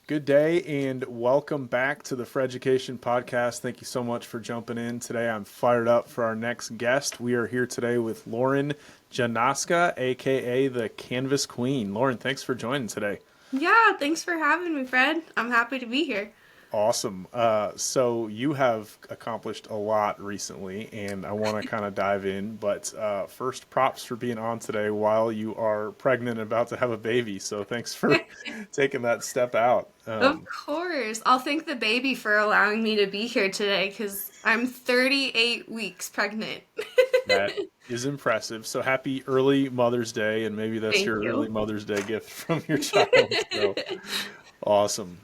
Good day and welcome back to the Freducation podcast. Thank you so much for jumping in today. I'm fired up for our next guest. We are here today with Lauren Janoska, aka the Canvas Queen. Lauren, thanks for joining today. Yeah, thanks for having me, Fred. I'm happy to be here. Awesome. So you have accomplished a lot recently, and I want to kind of dive in. But first, props for being on today while you are pregnant and about to have a baby. So thanks for taking that step out. Of course. I'll thank the baby for allowing me to be here today because I'm 38 weeks pregnant. That is impressive. So happy early Mother's Day, and maybe that's Thank your early you. Mother's Day gift from your child. So awesome.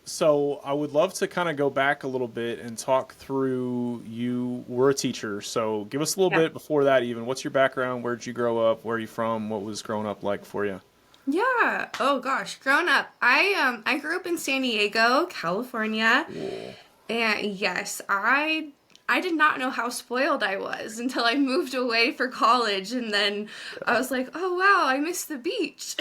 So I would love to kind of go back a little bit and talk through you were a teacher. So give us a little Yeah. bit before that even. What's your background? Where did you grow up? Where are you from? What was growing up like for you? Yeah. Oh gosh, growing up, I grew up in San Diego, California, Cool. and yes, I did not know how spoiled I was until I moved away for college, and then I was like, oh wow, I miss the beach.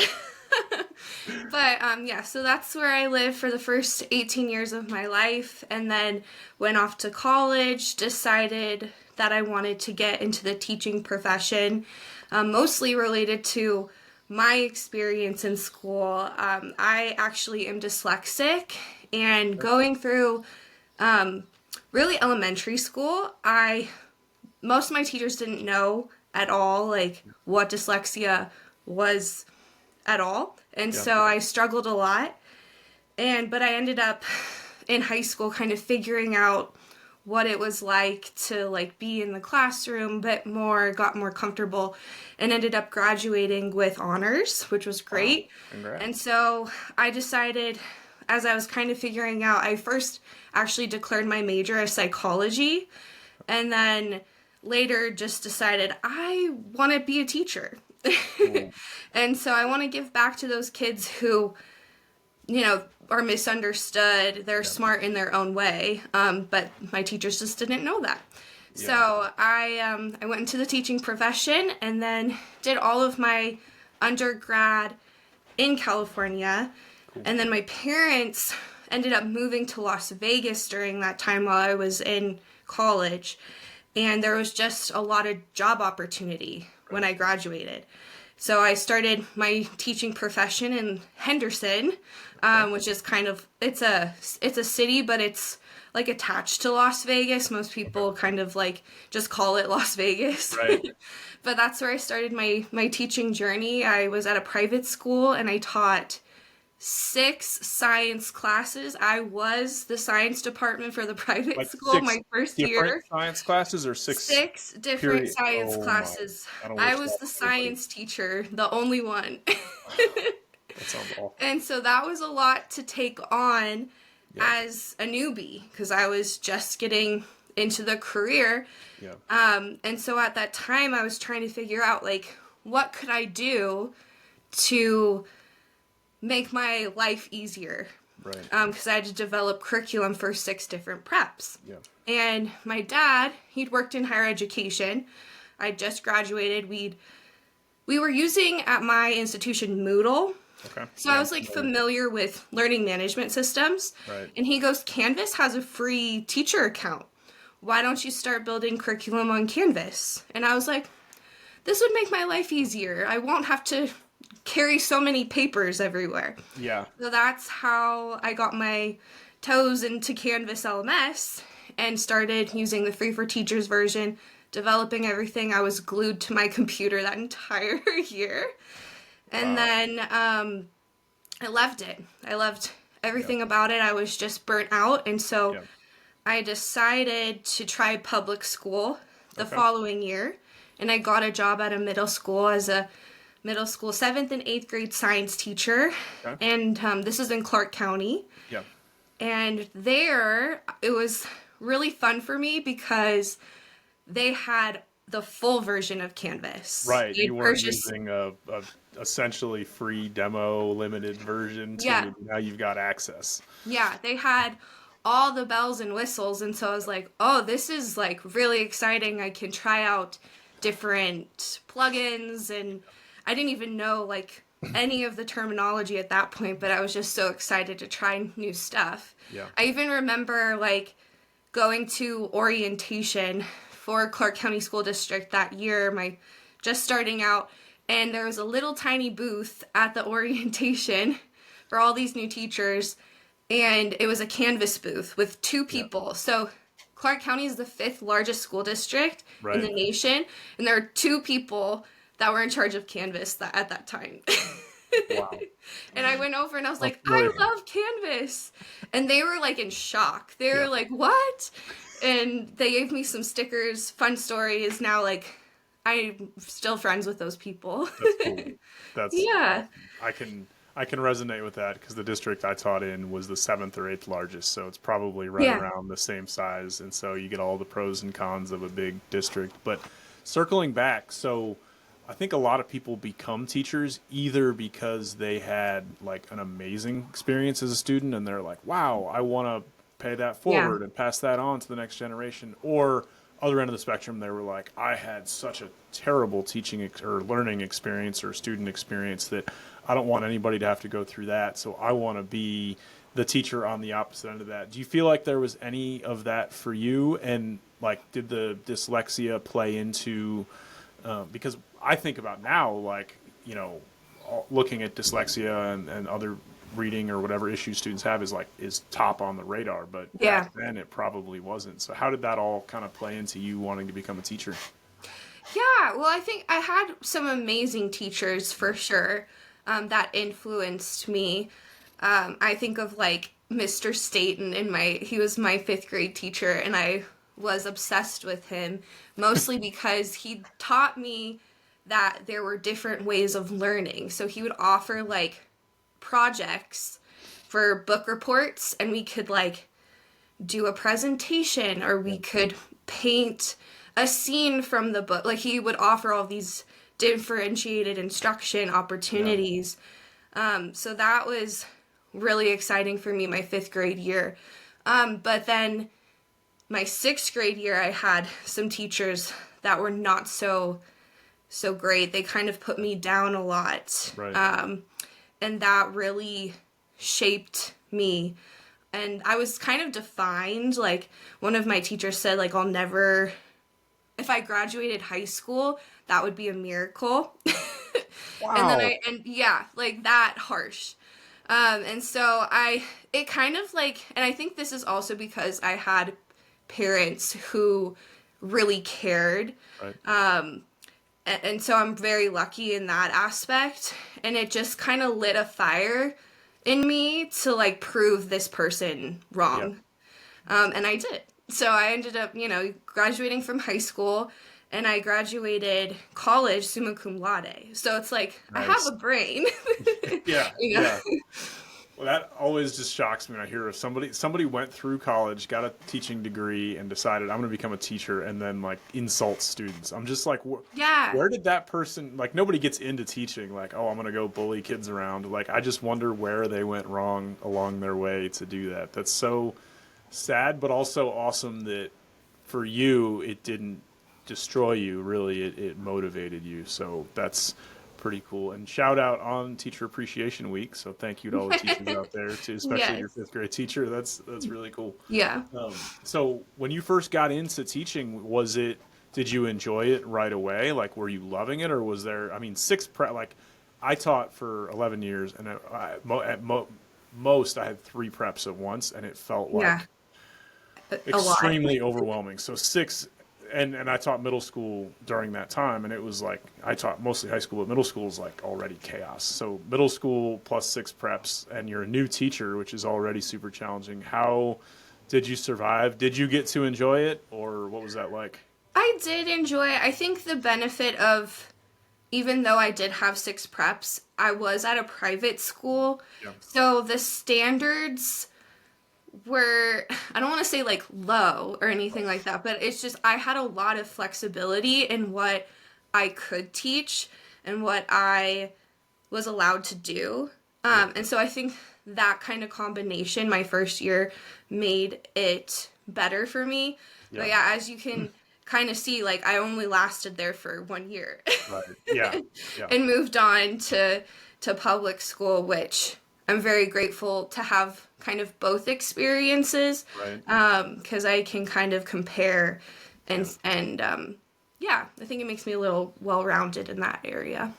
But yeah, so that's where I lived for the first 18 years of my life, and then went off to college, decided that I wanted to get into the teaching profession, mostly related to my experience in school. I actually am dyslexic, and going through really elementary school, I most of my teachers didn't know at all like what dyslexia was at all. And Yeah. so I struggled a lot. But I ended up in high school kind of figuring out what it was like to like be in the classroom, but got more comfortable, and ended up graduating with honors, which was Wow. great. And Congrats. so I decided, as I was kind of figuring out, I first actually declared my major as psychology, and then later just decided I want to be a teacher. Cool. And so I want to give back to those kids who, you know, are misunderstood. They're Yeah. smart in their own way, but my teachers just didn't know that. Yeah. So I went into the teaching profession and then did all of my undergrad in California. Cool. And then my parents ended up moving to Las Vegas during that time while I was in college. And there was just a lot of job opportunity when I graduated. So I started my teaching profession in Henderson, which is kind of it's a city, but it's like attached to Las Vegas. Most people kind of like just call it Las Vegas. Right. But that's where I started my teaching journey. I was at a private school and I taught 6 science classes. I was the science department for the private Like school six my first different year. science classes or six 6 different period? science Oh my. classes. I don't I wish was that the for anybody. science teacher, the only one. That sounds awful. And so that was a lot to take on Yeah. as a newbie because I was just getting into the career. Yeah. And so at that time I was trying to figure out like what could I do to make my life easier, Right. because I had to develop curriculum for 6 different preps. Yeah. And my dad, he'd worked in higher education. I just graduated. We were using at my institution Moodle. Okay. So I was like familiar with learning management systems. Right. And he goes, Canvas has a free teacher account. Why don't you start building curriculum on Canvas? And I was like, this would make my life easier. I won't have to carry so many papers everywhere. Yeah. So that's how I got my toes into Canvas LMS and started using the free for teachers version, developing everything. I was glued to my computer that entire year. And Wow. then I loved it. I loved everything about it. I was just burnt out. And so Yeah. I decided to try public school the Okay. following year. And I got a job at a middle school as a middle school 7th and 8th grade science teacher. Okay. And this is in Clark County. Yeah. And there, it was really fun for me because they had the full version of Canvas. Right. You'd You weren't purchase- using a essentially free demo limited version to Yeah. now you've got access. Yeah, they had all the bells and whistles. And so I was like, oh, this is like really exciting. I can try out different plugins, and I didn't even know like any of the terminology at that point, but I was just so excited to try new stuff. Yeah. I even remember like going to orientation for Clark County School District that year, my just starting out, and there was a little tiny booth at the orientation for all these new teachers, and it was a Canvas booth with two Yeah. people. So Clark County is the fifth largest school district in Right. the nation, and there are two people that were in charge of Canvas at that time. Wow. And I went over and I was I'm like, I familiar. love Canvas. And they were like in shock. They Yeah. were like, what? And they gave me some stickers, fun stories. Now, like, I'm still friends with those people. That's cool. That's Yeah. awesome. I can resonate with that because the district I taught in was the seventh or eighth largest, so it's probably right Yeah. around the same size, and so you get all the pros and cons of a big district. But circling back, so I think a lot of people become teachers either because they had like an amazing experience as a student and they're like, wow, I want to pay that Yeah. forward and pass that on to the next generation, or other end of the spectrum, they were like, I had such a terrible or learning experience or student experience that I don't want anybody to have to go through that. So I want to be the teacher on the opposite end of that. Do you feel like there was any of that for you? And like, did the dyslexia play into, because I think about now, like, looking at dyslexia and other reading or whatever issues students have is top on the radar, but Yeah. back then it probably wasn't. So how did that all kind of play into you wanting to become a teacher? Yeah. Well, I think I had some amazing teachers for sure that influenced me. I think of like Mr. Staten he was my fifth grade teacher, and I was obsessed with him mostly because he taught me that there were different ways of learning. So he would offer like projects for book reports, and we could like do a presentation, or we could paint a scene from the book. Like he would offer all these differentiated instruction opportunities. So that was really exciting for me my fifth grade year. But then my sixth grade year, I had some teachers that were not so great. They kind of put me down a lot. Right. And that really shaped me. And I was kind of defined. Like one of my teachers said, like, if I graduated high school, that would be a miracle. Wow. And yeah, like that harsh. And so it kind of like, and I think this is also because I had parents who really cared. Right. And so I'm very lucky in that aspect. And it just kind of lit a fire in me to like prove this person wrong. And I did. So I ended up, graduating from high school, and I graduated college summa cum laude. So it's like, I have Nice. a brain. Yeah. You know? Yeah. Well, that always just shocks me when I hear of somebody went through college, got a teaching degree, and decided I'm going to become a teacher, and then like insults students. I'm just like, Yeah. where did that person, like, nobody gets into teaching like, oh, I'm going to go bully kids around. Like, I just wonder where they went wrong along their way to do that. That's so sad, but also awesome that for you it didn't destroy you. Really, it motivated you. So that's pretty cool. And shout out on Teacher Appreciation Week. So thank you to all the teachers out there, too, especially your Yes. fifth grade teacher. That's really cool. Yeah. So when you first got into teaching, did you enjoy it right away? Like, were you loving it, or was there? I mean, like I taught for 11 years, and most I had 3 preps at once, and it felt like Yeah. A lot. extremely overwhelming. So 6, and I taught middle school during that time, and it was like I taught mostly high school, but middle school is like already chaos. So middle school plus 6 preps, and you're a new teacher, which is already super challenging. How did you survive? Did you get to enjoy it, or what was that like? I did enjoy it. I think the benefit of, even though I did have 6 preps, I was at a private school. Yeah. So the standards were, I don't want to say like low or anything like that, but it's just I had a lot of flexibility in what I could teach and what I was allowed to do. And so I think that kind of combination my first year made it better for me. Yeah. But yeah, as you can kind of see, like I only lasted there for 1 year. Right. Yeah. Yeah. And moved on to to public school, which I'm very grateful to have kind of both experiences, Right. because I can kind of compare Yeah. and yeah, I think it makes me a little well-rounded in that area.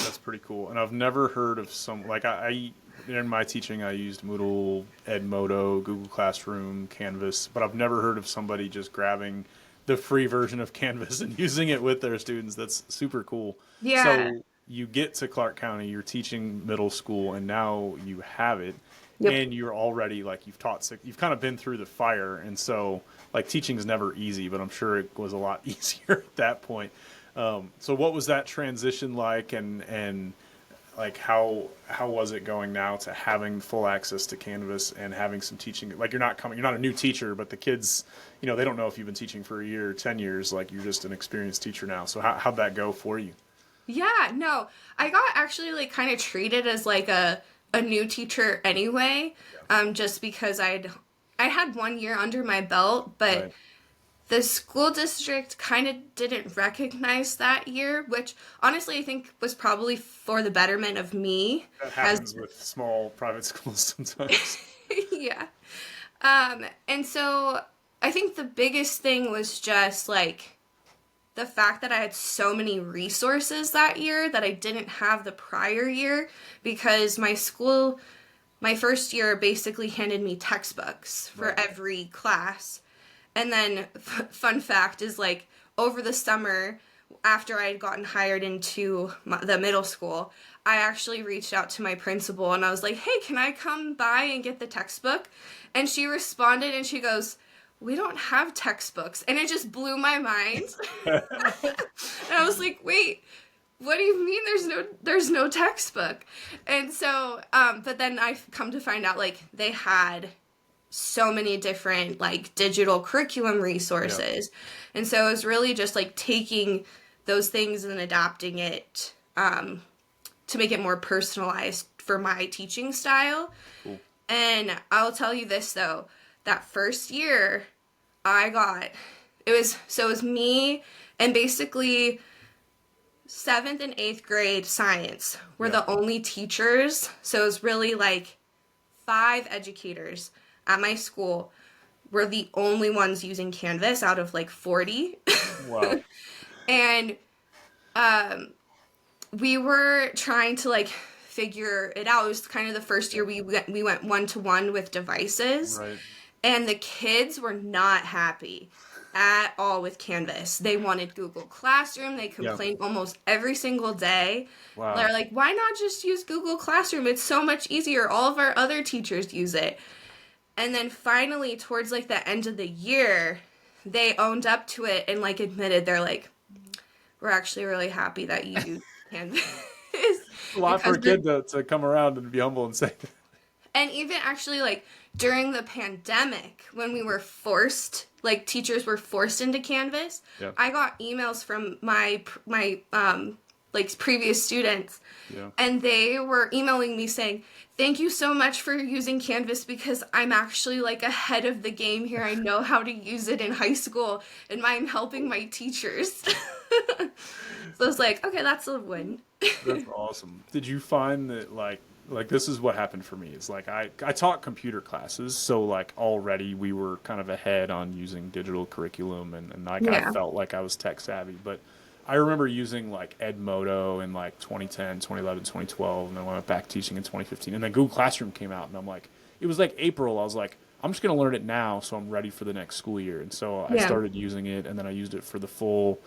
That's pretty cool. And I've never heard of some like I in my teaching I used Moodle, Edmodo, Google Classroom, Canvas, but I've never heard of somebody just grabbing the free version of Canvas and using it with their students. That's super cool. Yeah. So you get to Clark County, you're teaching middle school, and now you have it, Yep. and you're already like you've taught you've kind of been through the fire, and so like teaching is never easy, but I'm sure it was a lot easier at that point. So what was that transition like, and like how was it going now to having full access to Canvas and having some teaching? Like you're not a new teacher, but the kids, they don't know if you've been teaching for a year or 10 years. Like you're just an experienced teacher now. So how'd that go for you? Yeah, no, I got actually like kind of treated as like a new teacher anyway, just because I had 1 year under my belt, but Right. the school district kind of didn't recognize that year, which honestly I think was probably for the betterment of me. That As happens with small private schools sometimes. yeah. And so I think the biggest thing was just like the fact that I had so many resources that year that I didn't have the prior year, because my school, my first year basically handed me textbooks for Right. every class. And then, fun fact is like over the summer, after I had gotten hired into the middle school, I actually reached out to my principal and I was like, hey, can I come by and get the textbook? And she responded and she goes, we don't have textbooks. And it just blew my mind. And I was like, wait, what do you mean there's no textbook? And so, but then I've come to find out like they had so many different like digital curriculum resources. Yeah. And so it was really just like taking those things and adapting it to make it more personalized for my teaching style. Cool. And I'll tell you this though, that first year it was me and basically 7th and 8th grade science were the only teachers. So it was really like 5 educators at my school were the only ones using Canvas out of like 40. Wow. And we were trying to like figure it out. It was kind of the first year we went one-to-one with devices. Right. And the kids were not happy at all with Canvas. They wanted Google Classroom. They complained almost every single day. Wow. They're like, why not just use Google Classroom? It's so much easier. All of our other teachers use it. And then finally, towards like the end of the year, they owned up to it and like admitted, they're like, we're actually really happy that you use Canvas. A lot for a kid to come around and be humble and say that. And even actually like during the pandemic, when we were forced, like teachers were forced into Canvas, I got emails from my like previous students, and they were emailing me saying, thank you so much for using Canvas because I'm actually like ahead of the game here. I know how to use it in high school and I'm helping my teachers. So I was like, okay, that's a win. That's awesome. Did you find that like this is what happened for me? It's like I taught computer classes, so like already we were kind of ahead on using digital curriculum and like I felt like I was tech savvy. But I remember using like Edmodo in like 2010, 2011, 2012, and then I went back teaching in 2015. And then Google Classroom came out, and I'm like, it was like April. I was like, I'm just going to learn it now so I'm ready for the next school year. And so I started using it, and then I used it for the full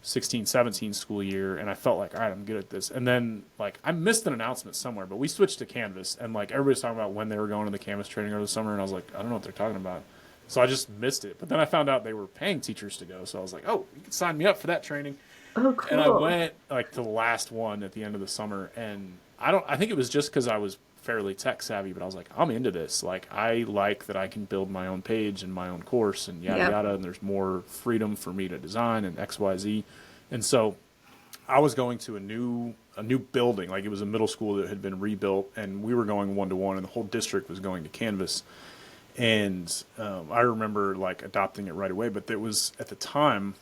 16, 17 school year, and I felt like, all right, I'm good at this. And then like I missed an announcement somewhere, but we switched to Canvas, and like everybody's talking about when they were going to the Canvas training over the summer, and I was like, I don't know what they're talking about. So I just missed it. But then I found out they were paying teachers to go, so I was like, oh, you can sign me up for that training. Oh, cool. And I went like to the last one at the end of the summer, and I think it was just because I was fairly tech savvy, but I was like, I'm into this. Like I like that I can build my own page and my own course and yada yada, and there's more freedom for me to design and XYZ. And so I was going to a new building, like it was a middle school that had been rebuilt, and we were going one-to-one, and the whole district was going to Canvas. And I remember like adopting it right away, but there was at the time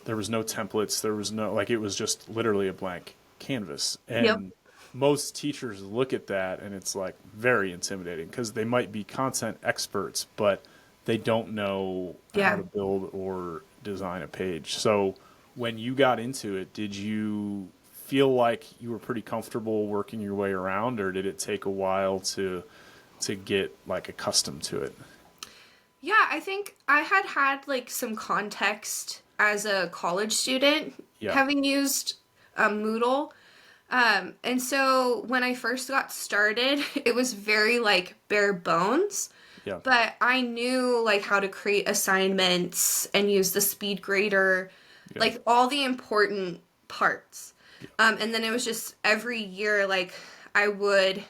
there was no templates, there was no like it was just literally a blank canvas. And most teachers look at that and it's like very intimidating because they might be content experts, but they don't know how Yeah. to build or design a page. So when you got into it, did you feel like you were pretty comfortable working your way around, or did it take a while to get like accustomed to it? Yeah, I think I had like some context as a college student Yeah. having used Moodle. And so when I first got started, it was very like bare bones, Yeah. but I knew like how to create assignments and use the speed grader, Yeah. like all the important parts. And then it was just every year, like I would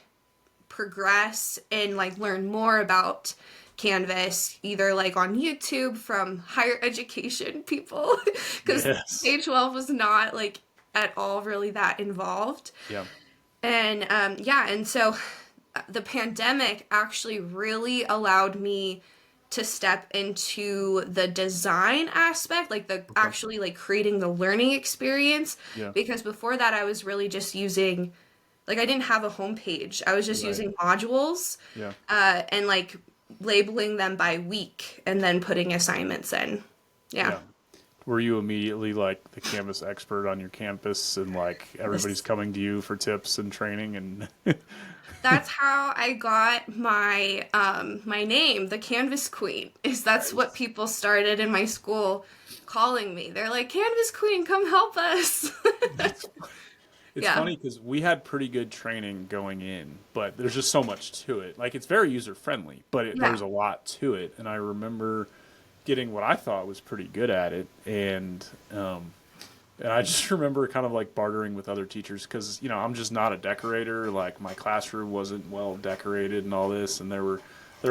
progress and like learn more about Canvas, either like on YouTube from higher education people, because Yes. K-12 was not like at all really that involved. Yeah. And yeah, and so the pandemic actually really allowed me to step into the design aspect, like the Okay. actually like creating the learning experience, Yeah. because before that I was really just using, like I didn't have a homepage. I was just Right. using modules Yeah. and like labeling them by week and then putting assignments in. Yeah. Yeah. Were you immediately like the Canvas expert on your campus and like everybody's Yes. coming to you for tips and training and That's how I got my my name, the Canvas Queen. Is that's what Nice. people started in my school calling me. They're like, "Canvas Queen, come help us." That's it's Yeah. funny because we had pretty good training going in, but there's just so much to it. Like it's very user friendly, but Yeah. there's a lot to it. And I remember getting what I thought was pretty good at it, and I just remember kind of like bartering with other teachers because I'm just not a decorator. Like my classroom wasn't well decorated and all this, and there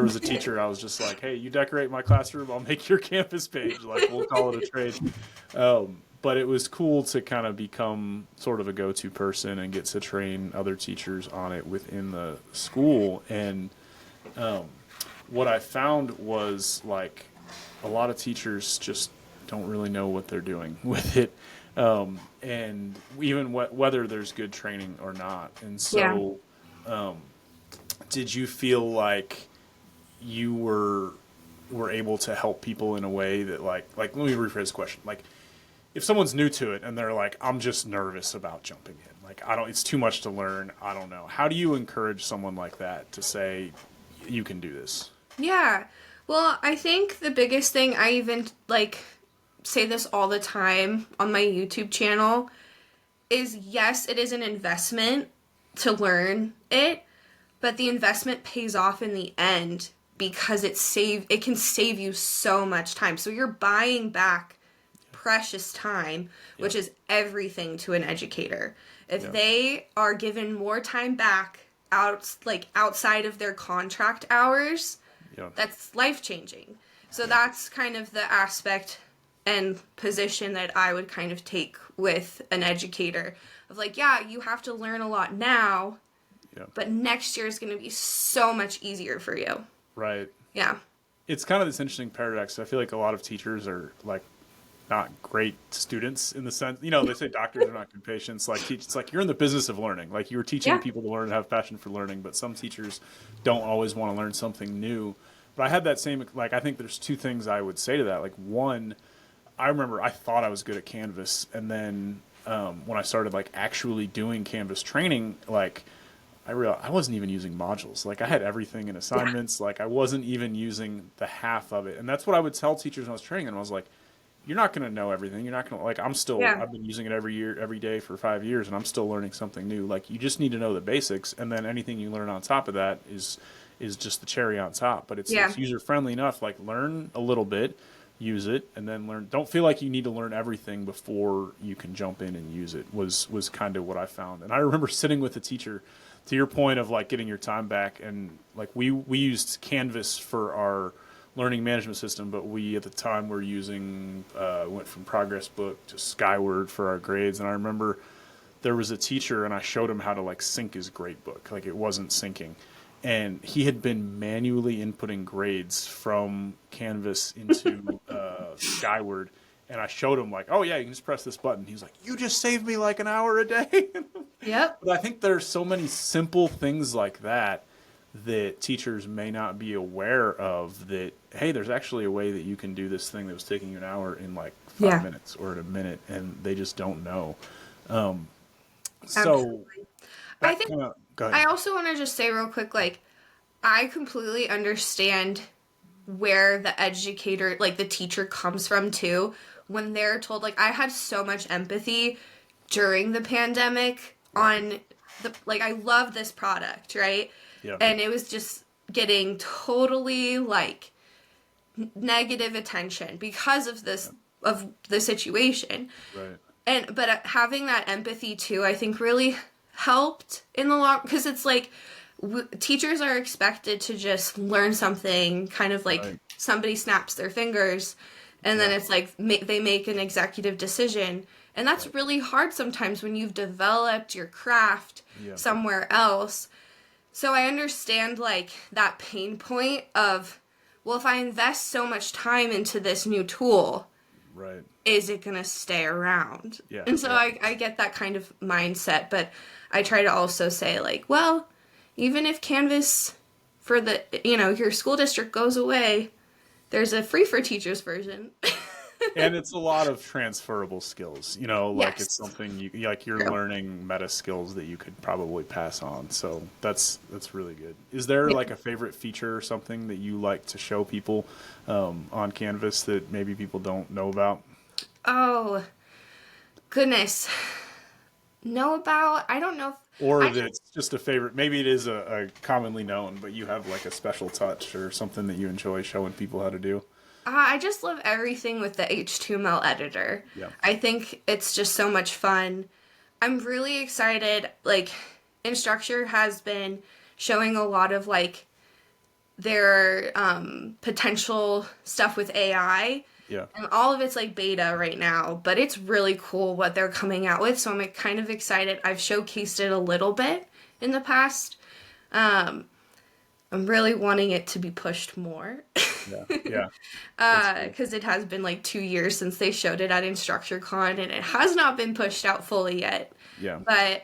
was a teacher I was just like, hey, you decorate my classroom, I'll make your campus page. Like we'll call it a trade. But it was cool to kind of become sort of a go-to person and get to train other teachers on it within the school. And what I found was like a lot of teachers just don't really know what they're doing with it, and even whether there's good training or not. And Yeah. so, did you feel like you were able to help people in a way that like let me rephrase the question. Like if someone's new to it and they're like, I'm just nervous about jumping in, like I don't, it's too much to learn, I don't know, how do you encourage someone like that to say you can do this? Yeah. Well, I think the biggest thing, I even like say this all the time on my YouTube channel, is yes, it is an investment to learn it, but the investment pays off in the end because it can save you so much time. So you're buying back precious time, Yeah. which is everything to an educator. If Yeah. they are given more time back outside of their contract hours, Yeah. that's life changing. So Yeah. that's kind of the aspect and position that I would kind of take with an educator of like, yeah, you have to learn a lot now, Yeah. but next year is going to be so much easier for you. Right. Yeah. It's kind of this interesting paradox. I feel like a lot of teachers are like not great students in the sense, they say doctors are not good patients. Like it's like you're in the business of learning. Like you're teaching Yeah. people to learn and have passion for learning, but some teachers don't always want to learn something new. But I had that same, like I think there's two things I would say to that. Like one, I remember I thought I was good at Canvas, and then when I started like actually doing Canvas training, like I realized I wasn't even using modules. Like I had everything in Yeah. assignments. Like I wasn't even using the half of it. And that's what I would tell teachers when I was training them. I was like, you're not going to know everything. You're not going to like, Yeah. I've been using it every year, every day for 5 years, and I'm still learning something new. Like you just need to know the basics. And then anything you learn on top of that is just the cherry on top. But Yeah. it's user friendly enough. Like learn a little bit, use it, and then learn. Don't feel like you need to learn everything before you can jump in and use it was kind of what I found. And I remember sitting with a teacher, to your point of like getting your time back, and like we used Canvas for our learning management system, but we at the time were using went from Progress Book to Skyward for our grades. And I remember there was a teacher, and I showed him how to like sync his grade book, like it wasn't syncing, and he had been manually inputting grades from Canvas into Skyward, And I showed him like, oh yeah, you can just press this button. He's like, you just saved me like an hour a day. Yep. But I think there's so many simple things like that that teachers may not be aware of, that, hey, there's actually a way that you can do this thing that was taking you an hour in like 5 minutes or in a minute, and they just don't know. So Absolutely. I that think kind of, go I ahead. also want to just say real quick, like, I completely understand where the educator, like the teacher, comes from too, when they're told, like, I had so much empathy during the pandemic on the, like, I love this product, right? Yeah. And it was just getting totally like negative attention because of this, of the situation. Right. And but having that empathy too, I think really helped in the long, because it's like teachers are expected to just learn something, kind of like Right. somebody snaps their fingers, and then Yeah. it's like they make an executive decision, and that's really hard sometimes when you've developed your craft Yeah. somewhere else. So I understand like that pain point of, well, if I invest so much time into this new tool, Right. is it going to stay around? Yeah. And so Yeah. I get that kind of mindset, but I try to also say, like, well, even if Canvas for the, your school district goes away, there's a free for teachers version. And it's a lot of transferable skills, like Yes. it's something you're True. learning meta skills that you could probably pass on. So that's really good. Is there Yeah. like a favorite feature or something that you like to show people on Canvas that maybe people don't know about? Oh, goodness. Know about? I don't know if, Or I that's just a favorite. Maybe it is a commonly known, but you have like a special touch or something that you enjoy showing people how to do. I just love everything with the HTML editor. Yeah. I think it's just so much fun. I'm really excited. Like, Instructure has been showing a lot of like their potential stuff with AI. Yeah. And all of it's like beta right now, but it's really cool what they're coming out with. So I'm like, kind of excited. I've showcased it a little bit in the past. I'm really wanting it to be pushed more. Yeah. Yeah. That's cool. Because it has been like 2 years since they showed it at InstructureCon, and it has not been pushed out fully yet. Yeah. But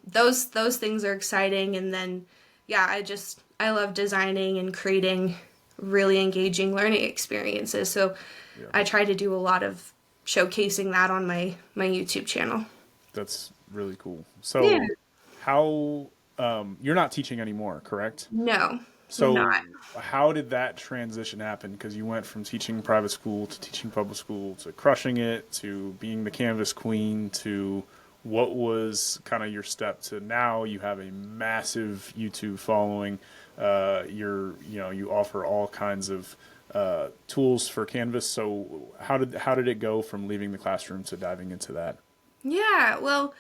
those things are exciting, and then I love designing and creating really engaging learning experiences. So Yeah. I try to do a lot of showcasing that on my YouTube channel. That's really cool. So Yeah. how you're not teaching anymore, correct? No, So not. how did that transition happen? Because you went from teaching private school to teaching public school to crushing it to being the Canvas queen to what was kind of your step to now you have a massive YouTube following. You offer all kinds of tools for Canvas. So how did it go from leaving the classroom to diving into that? Yeah, well,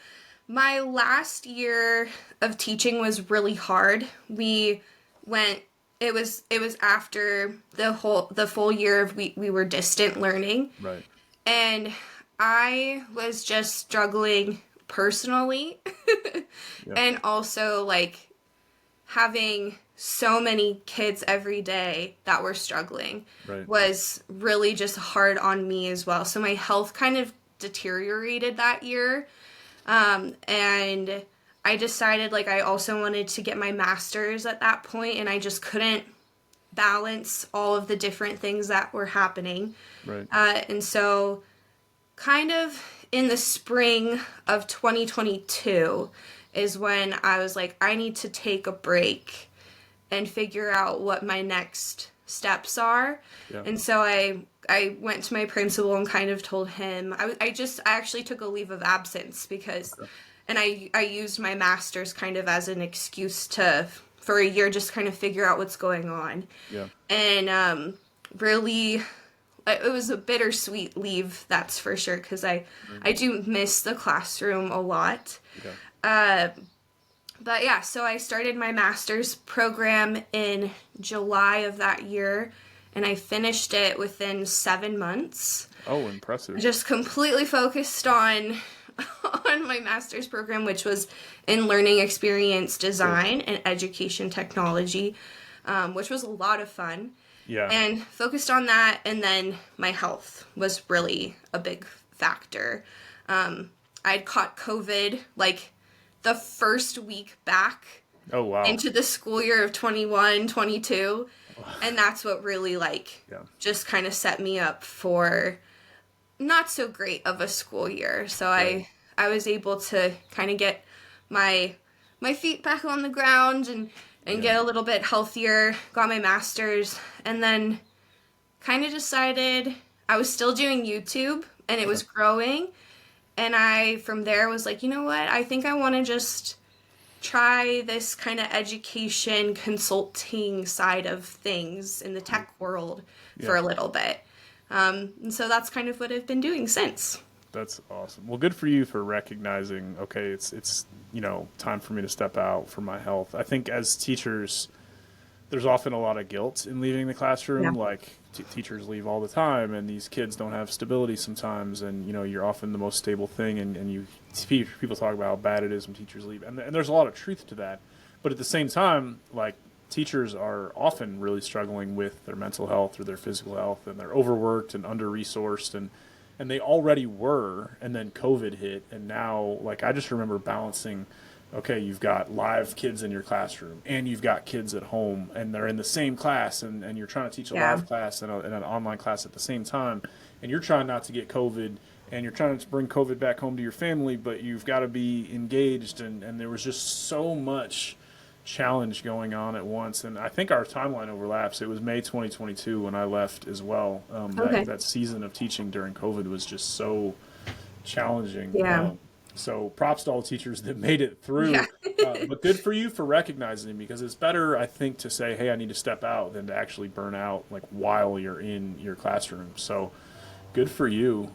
my last year of teaching was really hard. It was after the full year of we were distant learning, Right. and I was just struggling personally Yeah. and also like having so many kids every day that were struggling Right. was really just hard on me as well. So my health kind of deteriorated that year. And I decided like I also wanted to get my master's at that point, and I just couldn't balance all of the different things that were happening. Right. And so kind of in the spring of 2022 is when I was like, I need to take a break and figure out what my next steps are. Yeah. And so I went to my principal and kind of told him, I actually took a leave of absence because, and I used my master's kind of as an excuse for a year, just kind of figure out what's going on. Yeah. And really, it was a bittersweet leave, that's for sure, because I do miss the classroom a lot. Yeah. But yeah, so I started my master's program in July of that year, and I finished it within 7 months. Oh, impressive. Just completely focused on my master's program, which was in learning experience design and education technology. which was a lot of fun. Yeah. And focused on that, and then my health was really a big factor. I'd caught COVID like the first week back Oh, wow. into the school year of 21, 22. And that's what really Yeah. just kind of set me up for not so great of a school year. So Right. I was able to kind of get my feet back on the ground and get a little bit healthier, got my master's, and then kind of decided I was still doing YouTube and it was growing. And I, from there, was like, you know what? I think I want to just try this kind of education consulting side of things in the tech world for a little bit. And so that's kind of what I've been doing since. That's awesome. Well, good for you for recognizing, okay, it's time for me to step out for my health. I think as teachers, there's often a lot of guilt in leaving the classroom. Yeah. Like teachers leave all the time, and these kids don't have stability sometimes. And you're often the most stable thing, and people talk about how bad it is when teachers leave, and there's a lot of truth to that. But at the same time, like teachers are often really struggling with their mental health or their physical health, and they're overworked and under-resourced, and they already were, and then COVID hit, and now, like, I just remember balancing, okay, you've got live kids in your classroom, and you've got kids at home, and they're in the same class, and you're trying to teach a live class and an online class at the same time, and you're trying not to get COVID, and you're trying to bring COVID back home to your family, but you've got to be engaged, and there was just so much challenge going on at once. And I think our timeline overlaps. It was May 2022 when I left as well. That season of teaching during COVID was just so challenging. Yeah. So props to all the teachers that made it through. Yeah. But good for you for recognizing, because it's better, I think, to say, hey, I need to step out than to actually burn out like while you're in your classroom. So good for you.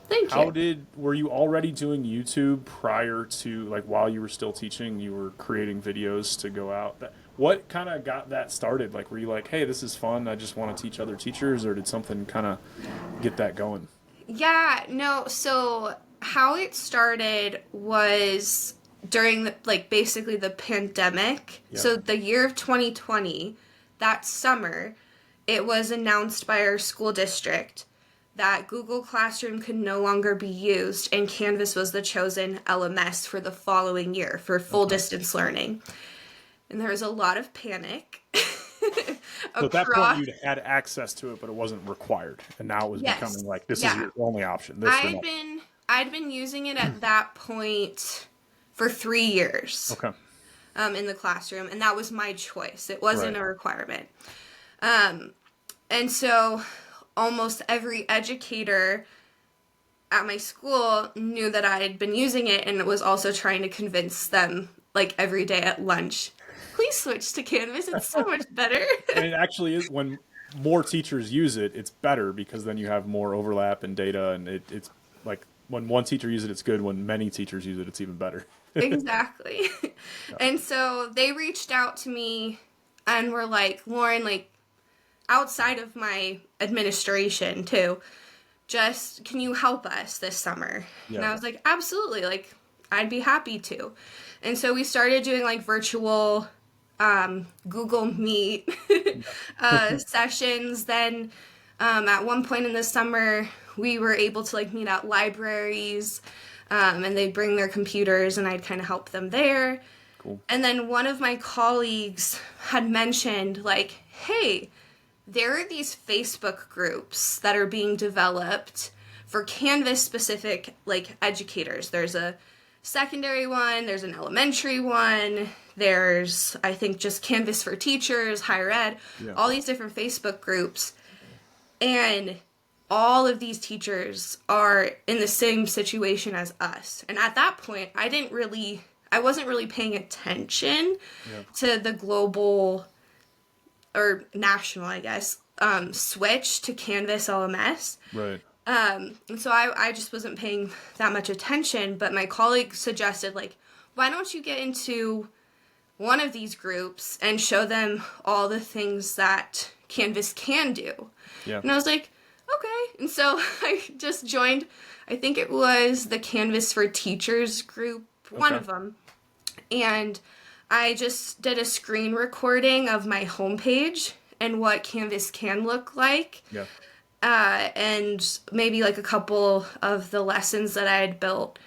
Thank you. Were you already doing YouTube prior to, like, while you were still teaching, you were creating videos to go out? What kind of got that started? Like, were you like, hey, this is fun, I just want to teach other teachers, or did something kind of get that going? Yeah, no, so how it started was during basically the pandemic. Yeah. So the year of 2020, that summer, it was announced by our school district that Google Classroom could no longer be used, and Canvas was the chosen LMS for the following year for full distance learning. And there was a lot of panic. So at that point, you'd had access to it, but it wasn't required, and now it was Yes. becoming like, this is your only option. I'd been using it at that point for 3 years. Okay. In the classroom, and that was my choice. It wasn't a requirement. And so almost every educator at my school knew that I had been using it, and was also trying to convince them, like, every day at lunch, please switch to Canvas, it's so much better. And it actually is, when more teachers use it, it's better, because then you have more overlap in data, and it's like, when one teacher uses it, it's good. When many teachers use it, it's even better. Exactly. And so they reached out to me and were like, Lauren, like, outside of my administration too, just, can you help us this summer? Yeah. And I was like, absolutely, like, I'd be happy to. And so we started doing like virtual Google Meet sessions. Then at one point in the summer, we were able to like meet at libraries, and they'd bring their computers, and I'd kind of help them there. Cool. And then one of my colleagues had mentioned, like, hey, there are these Facebook groups that are being developed for Canvas specific, like, educators. There's a secondary one, there's an elementary one, there's, I think, just Canvas for teachers, higher ed, all these different Facebook groups. And all of these teachers are in the same situation as us. And at that point, I wasn't really paying attention to the global or national, I guess, switch to Canvas LMS. Right. And so I just wasn't paying that much attention, but my colleague suggested, like, why don't you get into one of these groups and show them all the things that Canvas can do? Yeah. And I was like, okay. And so I just joined, I think it was the Canvas for Teachers group, one of them. And I just did a screen recording of my homepage and what Canvas can look like. Yeah. And maybe like a couple of the lessons that I had built,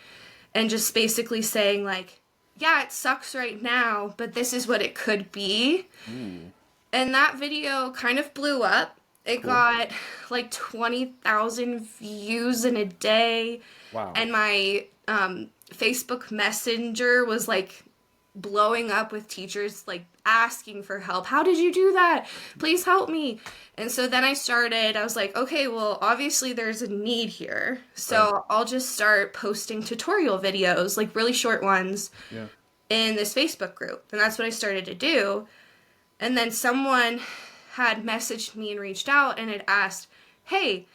and just basically saying like, yeah, it sucks right now, but this is what it could be. Ooh, And that video kind of blew up. It cool. got like 20,000 views in a day. Wow. And my Facebook Messenger was like blowing up with teachers like asking for help. How did you do that? Please help me. And so then I was like, okay, well, obviously there's a need here. So Right. I'll just start posting tutorial videos, like really short ones, Yeah. in this Facebook group. And that's what I started to do. And then someone had messaged me and reached out and had asked, hey,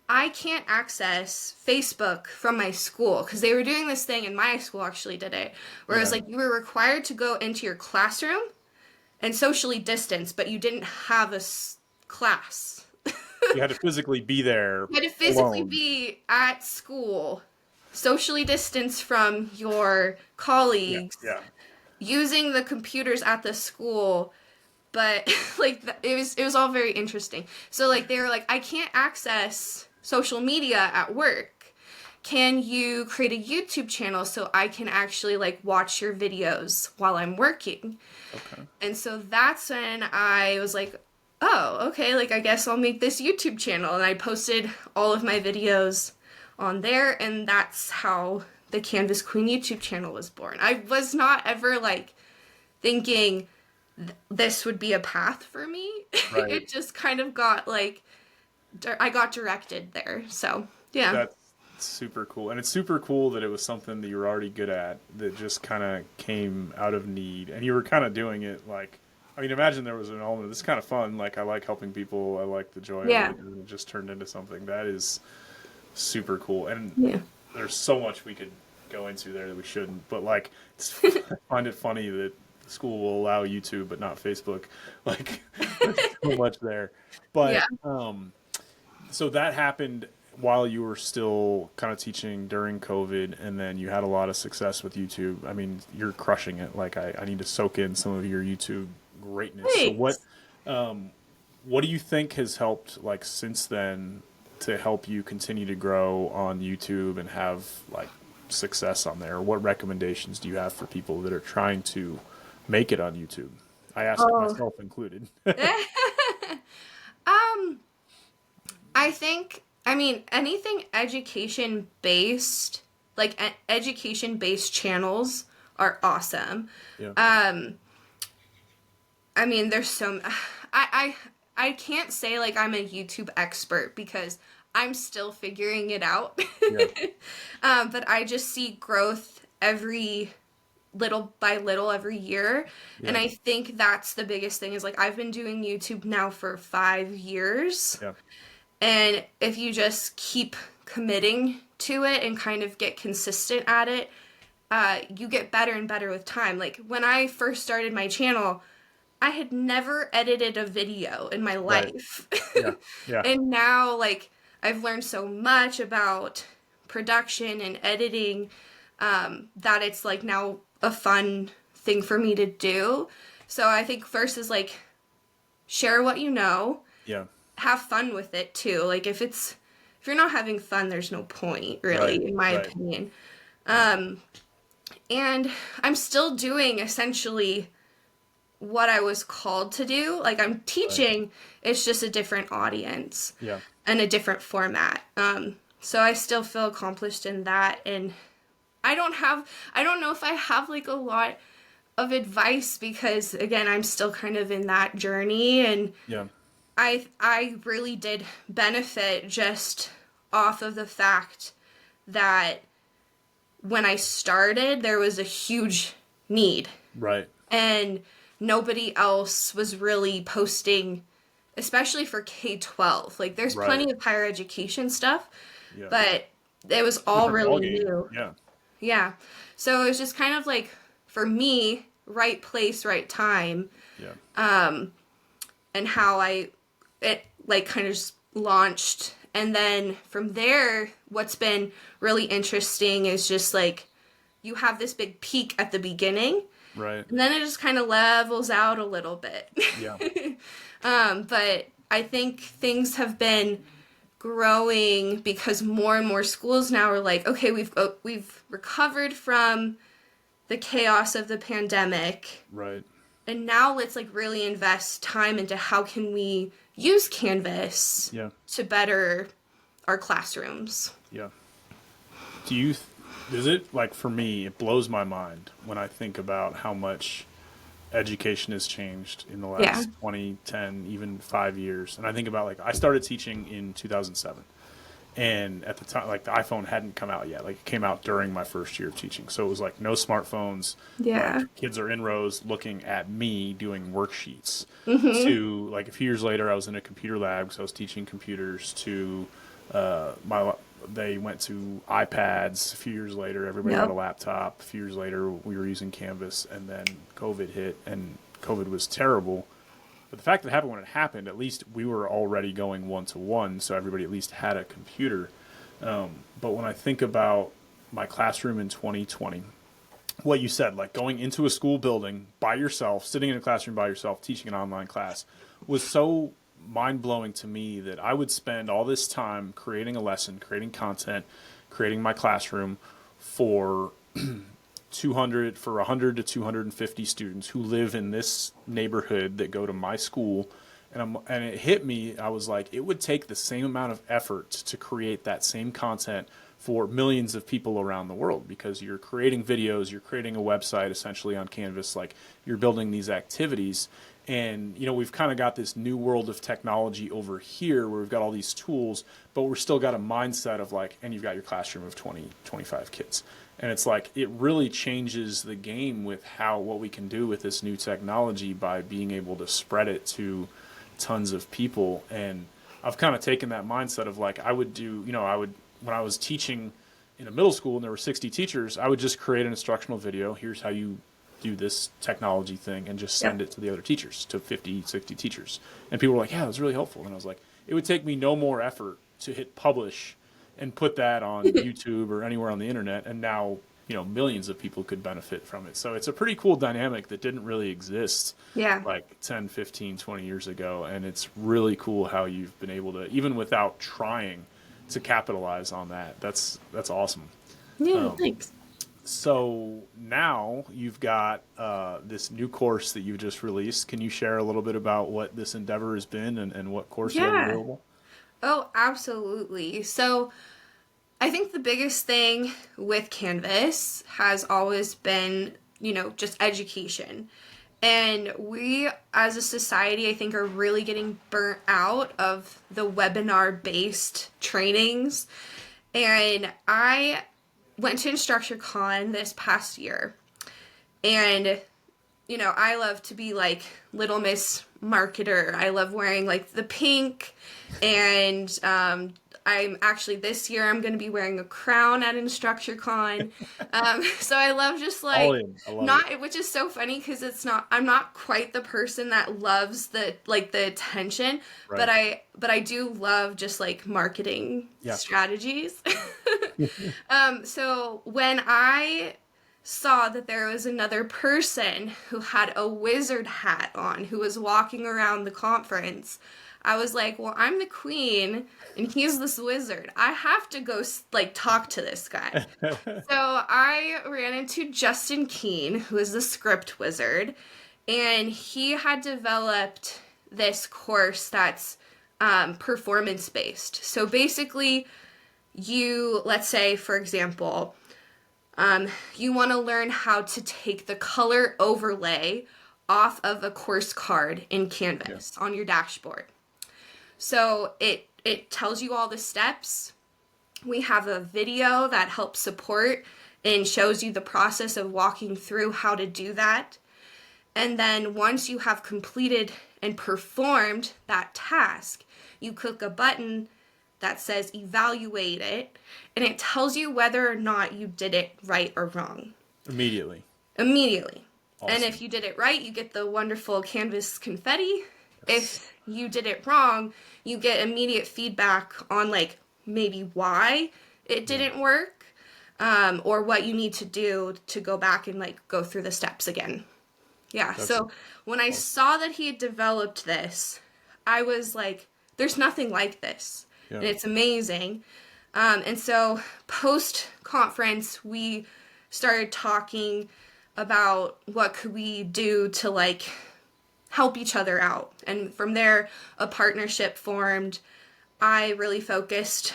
I can't access Facebook from my school, because they were doing this thing, and my school actually did it, where it was Yeah. like you were required to go into your classroom and socially distance, but you didn't have a class. You had to physically be there You had to physically alone. be at school, socially distance from your Yeah. colleagues, Yeah. using the computers at the school. But like it was all very interesting. So like they were like, I can't access social media at work. Can you create a YouTube channel so I can actually like watch your videos while I'm working? Okay. And so that's when I was like, oh, okay, like I guess I'll make this YouTube channel. And I posted all of my videos on there, and that's how the Canvas Queen YouTube channel was born. I was not ever like thinking this would be a path for me. Right. It just kind of got like, I got directed there. So, yeah. That's super cool. And it's super cool that it was something that you were already good at that just kind of came out of need. And you were kind of doing it like, I mean, imagine there was an element, this is kind of fun. Like, I like helping people. I like the joy Yeah. of it. And it just turned into something that is super cool. And Yeah. there's so much we could go into there that we shouldn't. But, like, I find it funny that the school will allow YouTube but not Facebook. Like, there's so much there. But, Yeah. so that happened while you were still kind of teaching during COVID, and then you had a lot of success with YouTube. I mean, you're crushing it. Like, I need to soak in some of your YouTube greatness. So Thanks. what do you think has helped, like, since then to help you continue to grow on YouTube and have like success on there? What recommendations do you have for people that are trying to make it on YouTube? I ask Oh. myself included. I think, I mean, anything education based, like education based channels are awesome. Yeah. I mean, there's so, I can't say like I'm a YouTube expert because I'm still figuring it out. Yeah. But I just see growth every little by little every year. Yeah. And I think that's the biggest thing is like I've been doing YouTube now for 5 years. Yeah. And if you just keep committing to it and kind of get consistent at it, you get better and better with time. Like when I first started my channel, I had never edited a video in my Right. life. Yeah. Yeah. And now, like, I've learned so much about production and editing that it's, like, now a fun thing for me to do. So I think first is, like, share what you know. Yeah. Have fun with it, too. Like, if you're not having fun, there's no point, really, Right. in my Right. opinion. And I'm still doing, essentially, what I was called to do. Like I'm teaching, it's just a different audience Yeah. and a different format. So I still feel accomplished in that, and I don't know if I have like a lot of advice because again, I'm still kind of in that journey, and Yeah. I really did benefit just off of the fact that when I started, there was a huge need. Right. And nobody else was really posting, especially for K-12. Like, there's Right. plenty of higher education stuff, Yeah. but it was all Different really ballgame. new. Yeah. Yeah. So it was just kind of like, for me, right place, right time, Yeah. and how it like kind of just launched. And then from there, what's been really interesting is just like, you have this big peak at the beginning, Right. And then it just kind of levels out a little bit. Yeah. But I think things have been growing because more and more schools now are like, okay, we've recovered from the chaos of the pandemic, Right. and now let's like really invest time into how can we use Canvas Yeah. to better our classrooms. Yeah. Do you, is it like for me, it blows my mind when I think about how much education has changed in the Yeah. last 20, 10, even 5 years. And I think about like, I started teaching in 2007. And at the time, like the iPhone hadn't come out yet. Like it came out during my first year of teaching. So it was like no smartphones. Yeah. Like kids are in rows looking at me doing worksheets. Mm-hmm. To like a few years later, I was in a computer lab because I was teaching computers to they went to iPads. A few years later, everybody had a Yep. laptop. A few years later, we were using Canvas, and then COVID hit, and COVID was terrible. But the fact that it happened when it happened, at least we were already going one-to-one, so everybody at least had a computer. But when I think about my classroom in 2020, what you said, like going into a school building by yourself, sitting in a classroom by yourself, teaching an online class, was so mind-blowing to me that I would spend all this time creating a lesson, creating content, creating my classroom for 100 to 250 students who live in this neighborhood that go to my school. And it hit me, I was like, it would take the same amount of effort to create that same content for millions of people around the world, because you're creating videos, you're creating a website essentially on Canvas, like you're building these activities. And, you know, we've kind of got this new world of technology over here where we've got all these tools, but we're still got a mindset of like, and you've got your classroom of 20, 25 kids. And it's like, it really changes the game with what we can do with this new technology by being able to spread it to tons of people. And I've kind of taken that mindset of like, I would do, you know, when I was teaching in a middle school and there were 60 teachers, I would just create an instructional video. Here's how you do this technology thing, and just send it to the other teachers, to 50, 60 teachers. And people were like, yeah, it was really helpful. And I was like, it would take me no more effort to hit publish and put that on YouTube or anywhere on the internet. And now, you know, millions of people could benefit from it. So it's a pretty cool dynamic that didn't really exist Yeah. like 10, 15, 20 years ago. And it's really cool how you've been able to, even without trying, to capitalize on that. That's awesome. Yeah, thanks. So now you've got this new course that you've just released. Can you share a little bit about what this endeavor has been, and what course you have Yeah. available? Oh, absolutely. So I think the biggest thing with Canvas has always been, you know, just education. And we, as a society, I think are really getting burnt out of the webinar-based trainings. And I went to InstructureCon this past year. And, you know, I love to be like Little Miss Marketer. I love wearing like the pink. And I'm actually, this year, I'm going to be wearing a crown at InstructureCon. So I love just All like, in. I love it. which is so funny because I'm not quite the person that loves the attention, Right. but I do love just like marketing Yeah. strategies. So when I saw that there was another person who had a wizard hat on who was walking around the conference, I was like, well, I'm the queen and he's this wizard. I have to go like talk to this guy. So I ran into Justin Keene, who is the script wizard, and he had developed this course that's performance based. So basically, let's say, for example, you want to learn how to take the color overlay off of a course card in Canvas on your dashboard. So it tells you all the steps. We have a video that helps support and shows you the process of walking through how to do that. And then once you have completed and performed that task, you click a button that says evaluate it, and it tells you whether or not you did it right or wrong. Immediately. Awesome. And Awesome. if you did it right, you get the wonderful Canvas confetti. If you did it wrong, you get immediate feedback on like maybe why it didn't work. or what you need to do to go back and like go through the steps again. Yeah. That's So when I awesome. saw that he had developed this, I was like, there's nothing like this. Yeah. And it's amazing. And so post conference, we started talking about what could we do to like help each other out. And from there, a partnership formed. I really focused.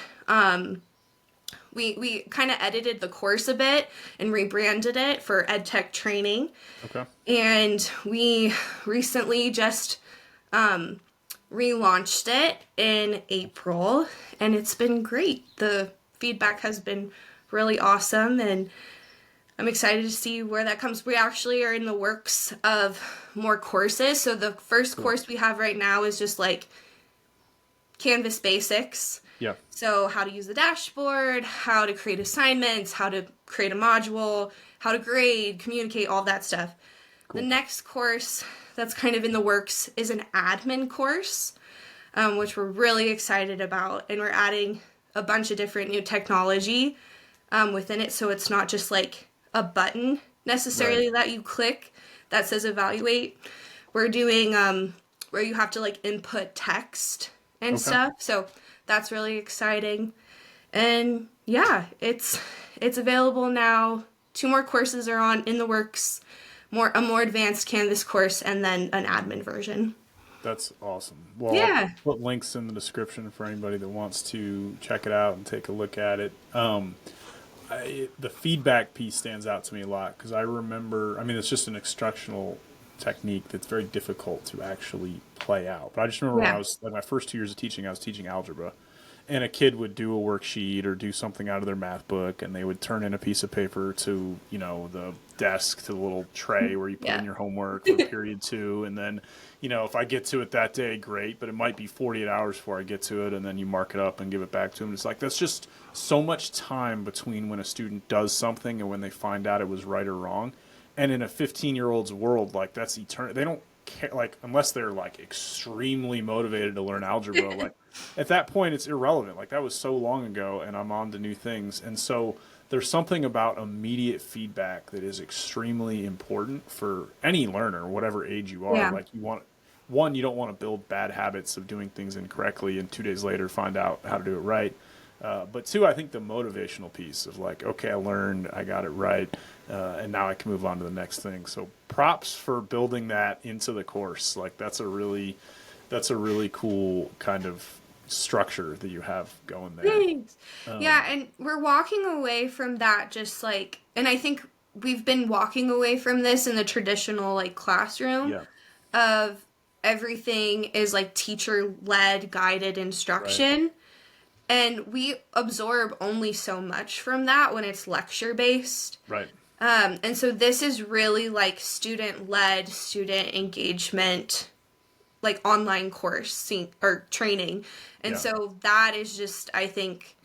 We kind of edited the course a bit and rebranded it for edtech training. Okay. And we recently just relaunched it in April, and it's been great. The feedback has been really awesome, and I'm excited to see where that comes. We actually are in the works of more courses. So the first Cool. course we have right now is just like Canvas basics. Yeah. So how to use the dashboard, how to create assignments, how to create a module, how to grade, communicate, all that stuff. Cool. The next course that's kind of in the works is an admin course, which we're really excited about. And we're adding a bunch of different new technology within it. So it's not just like a button necessarily Right. that you click that says evaluate. We're doing where you have to like input text and Okay. stuff. So that's really exciting. And yeah, it's available now. 2 more courses are on in the works. A more advanced Canvas course and then an admin version. That's awesome. Well, I'll Yeah. put links in the description for anybody that wants to check it out and take a look at it. The feedback piece stands out to me a lot because I remember, I mean, it's just an instructional technique that's very difficult to actually play out. But I just remember when I Yeah. was, like, my first 2 years of teaching, I was teaching algebra. And a kid would do a worksheet or do something out of their math book, and they would turn in a piece of paper to, the desk, to the little tray where you put in Yeah. your homework for period 2. And then, if I get to it that day, great, but it might be 48 hours before I get to it, and then you mark it up and give it back to them. It's like, that's just so much time between when a student does something and when they find out it was right or wrong. And in a 15-year-old's world, like, that's eternal. They don't care, like, unless they're like extremely motivated to learn algebra, like, at that point it's irrelevant. Like, that was so long ago and I'm on to new things. And so there's something about immediate feedback that is extremely important for any learner, whatever age you are. Yeah. Like, you don't want to build bad habits of doing things incorrectly and 2 days later find out how to do it right. But 2, I think the motivational piece of like, okay, I learned, I got it right, and now I can move on to the next thing. So props for building that into the course. Like, that's a really cool kind of structure that you have going there. Thanks. Yeah, and we're walking away from that just like, and I think we've been walking away from this in the traditional like classroom Yeah, of everything is like teacher led guided right, instruction. And we absorb only so much from that when it's lecture based. right. And so this is really like student led, student engagement, like online course or training. And Yeah, so that is just, I think,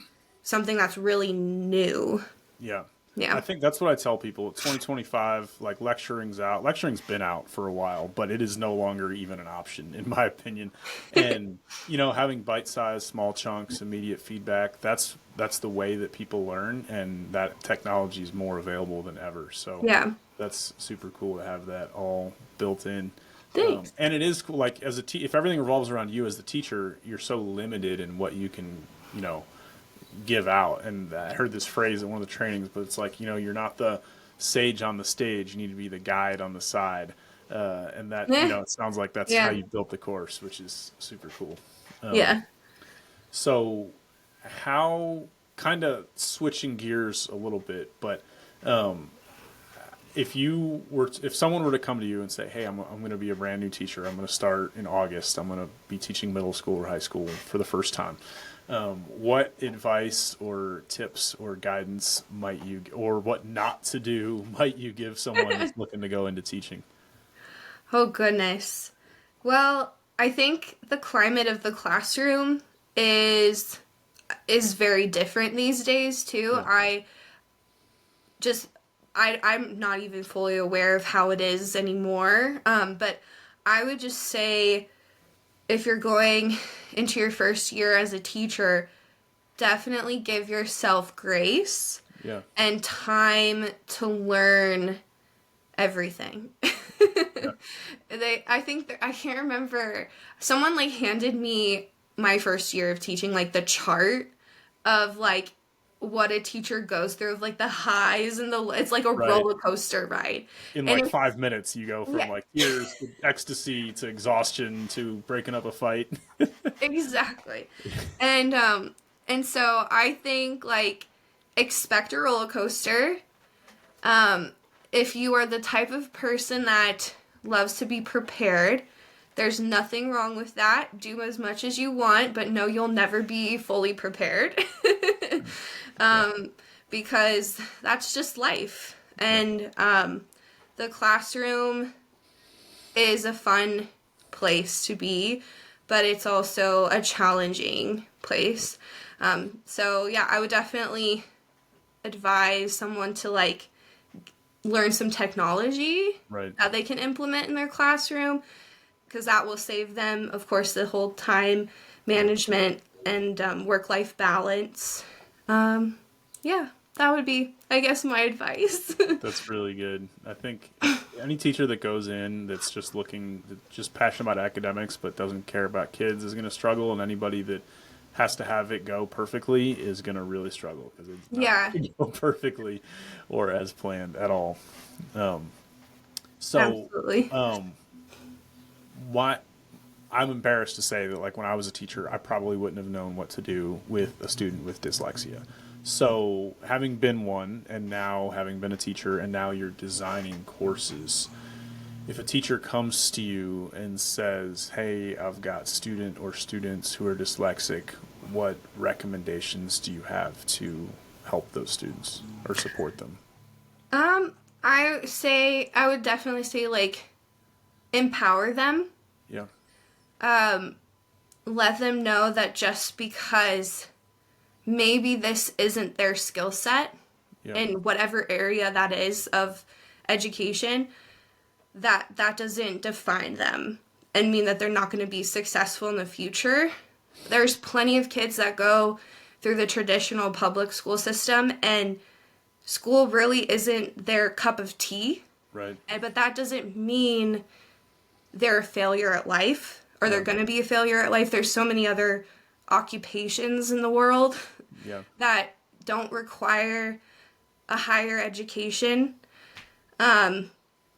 something that's really new. yeah. I Yeah. think that's what I tell people. 2025, like, lecturing's out. Lecturing's been out for a while, but it is no longer even an option, in my opinion. And, having bite-sized, small chunks, immediate feedback, that's the way that people learn, and that technology is more available than ever. So Yeah. that's super cool to have that all built in. Thanks. And it is cool, like, if everything revolves around you as the teacher, you're so limited in what you can, give out. And I heard this phrase in one of the trainings, but it's like, you're not the sage on the stage, you need to be the guide on the side. And that, it sounds like that's how Yeah. you built the course, which is super cool. Yeah. So how, kind of switching gears a little bit, but if someone were to come to you and say, hey, I'm going to be a brand new teacher, I'm going to start in August, I'm going to be teaching middle school or high school for the first time, what advice or tips or guidance or what not to do might you give someone that's looking to go into teaching? Oh, goodness. Well, I think the climate of the classroom is very different these days too. Yeah. I'm not even fully aware of how it is anymore. But I would just say if you're going into your first year as a teacher, definitely give yourself grace. Yeah. and time to learn everything. Yeah. I think I can't remember. Someone like handed me my first year of teaching like the chart of like what a teacher goes through of like the highs and it's like a Right. roller coaster ride. In And like it, 5 minutes, you go from yeah, like tears to ecstasy to exhaustion to breaking up a fight. exactly. And so I think like expect a roller coaster. Um if you are the type of person that loves to be prepared, there's nothing wrong with that. Do as much as you want, but no, you'll never be fully prepared. Yeah. um because that's just life. Yeah. And the classroom is a fun place to be, but it's also a challenging place. So yeah, I would definitely advise someone to like learn some technology Right. that they can implement in their classroom, because that will save them, of course, the whole time management and work-life balance. Yeah, that would be, I guess, my advice. That's really good. I think any teacher that goes in that's just passionate about academics but doesn't care about kids is going to struggle, and anybody that has to have it go perfectly is going to really struggle because it's not Yeah, going to go perfectly or as planned at all. Um, so, absolutely. why I'm embarrassed to say that, like, when I was a teacher, I probably wouldn't have known what to do with a student with dyslexia. So, having been one, and now having been a teacher, and now you're designing courses, if a teacher comes to you and says, "Hey, I've got student or students who are dyslexic, what recommendations do you have to help those students or support them?" I would definitely say like empower them. Yeah, Let them know that just because maybe this isn't their skill set yeah, in whatever area that is of education, that doesn't define them and mean that they're not going to be successful in the future. There's plenty of kids that go through the traditional public school system and school really isn't their cup of tea, right, but that doesn't mean they're a failure at life or they're yeah, going to be a failure at life. There's so many other occupations in the world yeah, that don't require a higher education,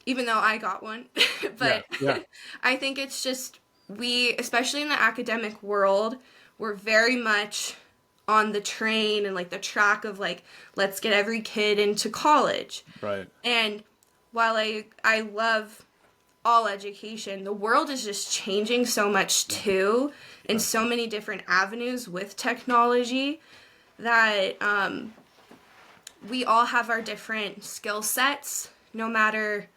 even though I got one. yeah, But yeah, I think it's just we, especially in the academic world, we're very much on the train and like the track of like, let's get every kid into college. right, And while I love all education, the world is just changing so much too in yeah, so many different avenues with technology that we all have our different skill sets no matter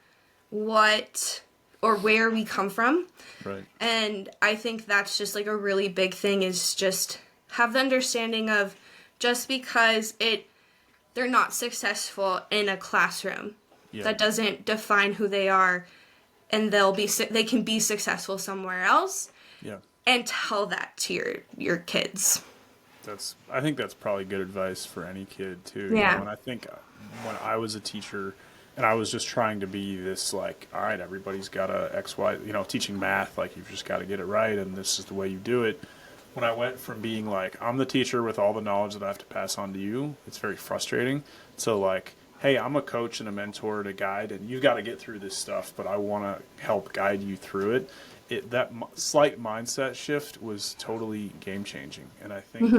what or where we come from. right, And I think that's just like a really big thing, is just have the understanding of just because they're not successful in a classroom, yeah. that doesn't define who they are, and they can be successful somewhere else. Yeah, And tell that to your kids. I think that's probably good advice for any kid too. Yeah. And I think when I was a teacher and I was just trying to be this, like, all right, everybody's got a X, Y, teaching math, like, you've just got to get it right and this is the way you do it. When I went from being like, I'm the teacher with all the knowledge that I have to pass on to you, it's very frustrating. So like, hey, I'm a coach and a mentor and a guide, and you've got to get through this stuff, but I want to help guide you through it. Slight mindset shift was totally game changing, and I think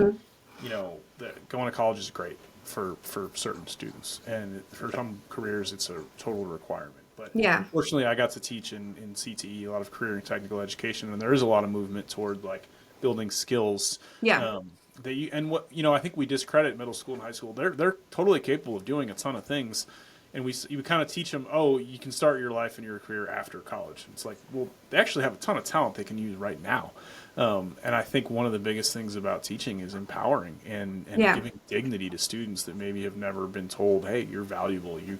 that going to college is great for certain students, and for some careers it's a total requirement. But Yeah. fortunately, I got to teach in CTE, a lot of career and technical education, and there is a lot of movement toward like building skills. Yeah. I think we discredit middle school and high school. They're totally capable of doing a ton of things, and you kind of teach them, oh, you can start your life and your career after college. It's like, well, they actually have a ton of talent they can use right now. And I think one of the biggest things about teaching is empowering and Yeah. giving dignity to students that maybe have never been told, hey, you're valuable, you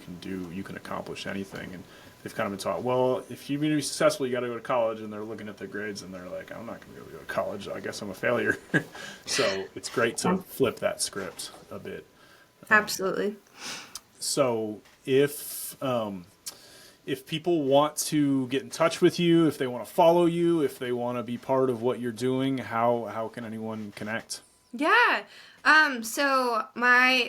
can accomplish anything. And they've kind of been taught, well, if you're going to be successful, you got to go to college. And they're looking at their grades and they're like, I'm not going to go to college. I guess I'm a failure. So it's great to flip that script a bit. Absolutely. So if people want to get in touch with you, if they want to follow you, if they want to be part of what you're doing, how can anyone connect? Yeah. So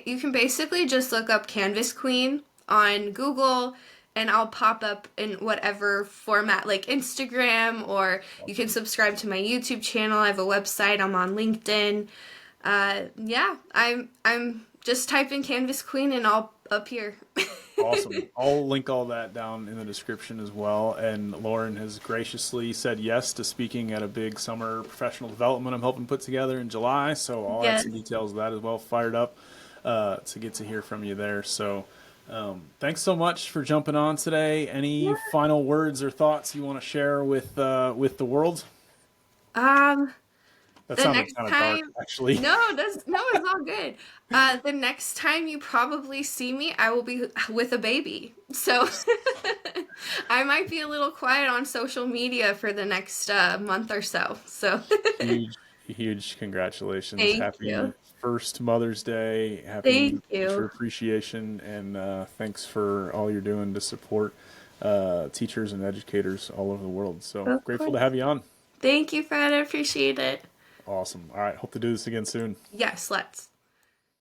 you can basically just look up Canvas Queen on Google and I'll pop up in whatever format, like Instagram, or you can subscribe to my YouTube channel. I have a website. I'm on LinkedIn. Yeah, I'm just type in Canvas Queen and I'll appear. Awesome. I'll link all that down in the description as well. And Lauren has graciously said yes to speaking at a big summer professional development I'm helping put together in July. So I'll add Yes. some details of that as well. Fired up to get to hear from you there. So thanks so much for jumping on today. Any final words or thoughts you want to share with the world? Um, That the sounded next kind of dark, time, actually. no, it's all good. The next time you probably see me, I will be with a baby. So I might be a little quiet on social media for the next month or so. So Huge, huge congratulations. thank Happy you. first Mother's Day. Happy Thank Teacher you. Appreciation. And thanks for all you're doing to support teachers and educators all over the world. So Of grateful to course. have you on. Thank you, Fred. I appreciate it. Awesome. All right. Hope to do this again soon. Yes, let's.